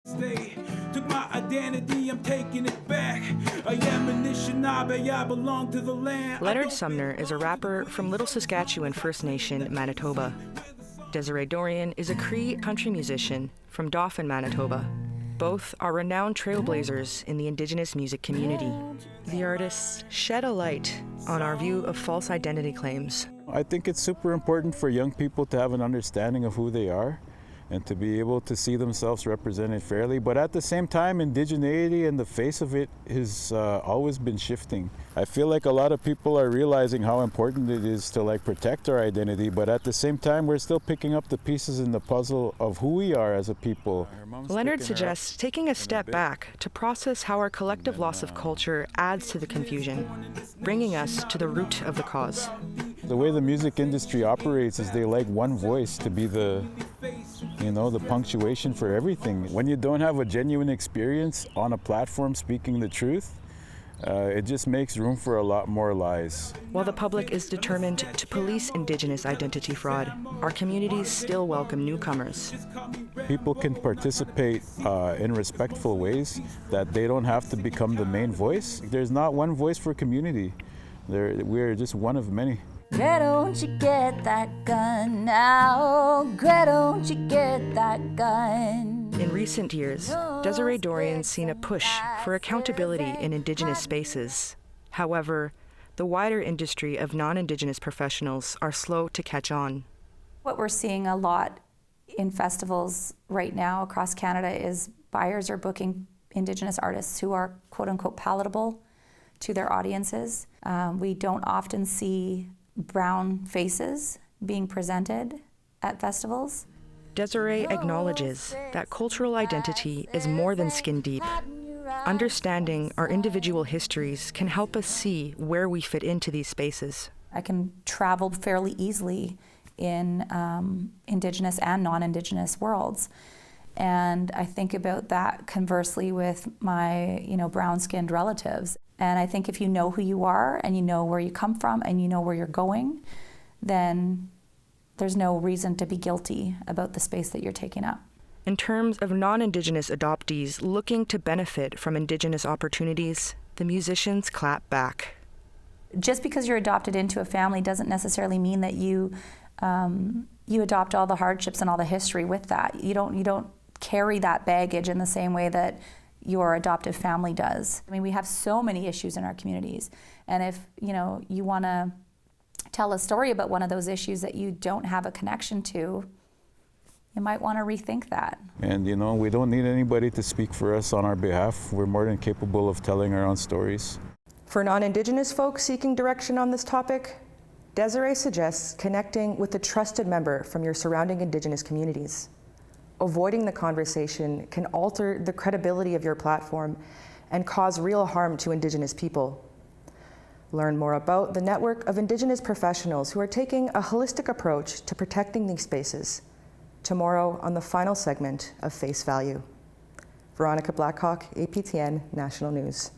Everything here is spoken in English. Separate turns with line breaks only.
Took my identity, I'm taking it back. I am Anishinaabe, I belong to the land.
Leonard Sumner is a rapper from Little Saskatchewan First Nation, Manitoba. Desiree Dorion is a Cree country musician from Dauphin, Manitoba. Both are renowned trailblazers in the Indigenous music community. The artists shed a light on our view of false identity claims.
I think it's super important for young people to have an understanding of who they are and to be able to see themselves represented fairly. But at the same time, indigeneity and the face of it has always been shifting. I feel like a lot of people are realizing how important it is to protect our identity, but at the same time, we're still picking up the pieces in the puzzle of who we are as a people.
Leonard suggests taking a step back to process how our collective loss of culture adds to the confusion, bringing us to the root of the cause.
The way the music industry operates is they like one voice to be the punctuation for everything. When you don't have a genuine experience on a platform speaking the truth, it just makes room for a lot more lies.
While the public is determined to police Indigenous identity fraud, our communities still welcome newcomers.
People can participate in respectful ways, that they don't have to become the main voice. There's not one voice for community. We're just one of many.
Greta, don't you get that gun now? Greta, don't you get that gun?
In recent years, Desiree Dorion's seen a push for accountability in Indigenous spaces. However, the wider industry of non-Indigenous professionals are slow to catch on.
What we're seeing a lot in festivals right now across Canada is buyers are booking Indigenous artists who are quote-unquote palatable to their audiences. We don't often see brown faces being presented at festivals.
Desiree acknowledges that cultural identity is more than skin deep. Understanding our individual histories can help us see where we fit into these spaces.
I can travel fairly easily in Indigenous and non-Indigenous worlds. And I think about that conversely with my, brown-skinned relatives. And I think if you know who you are and you know where you come from and you know where you're going, then there's no reason to be guilty about the space that you're taking up.
In terms of non-Indigenous adoptees looking to benefit from Indigenous opportunities, the musicians clap back.
Just because you're adopted into a family doesn't necessarily mean that you adopt all the hardships and all the history with that. You don't carry that baggage in the same way that your adoptive family does. I mean, we have so many issues in our communities, and if you want to tell a story about one of those issues that you don't have a connection to, you might want to rethink that.
And we don't need anybody to speak for us on our behalf. We're more than capable of telling our own stories.
For non-Indigenous folks seeking direction on this topic, Desiree suggests connecting with a trusted member from your surrounding Indigenous communities. Avoiding the conversation can alter the credibility of your platform and cause real harm to Indigenous people. Learn more about the network of Indigenous professionals who are taking a holistic approach to protecting these spaces tomorrow on the final segment of Face Value. Veronica Blackhawk, APTN National News.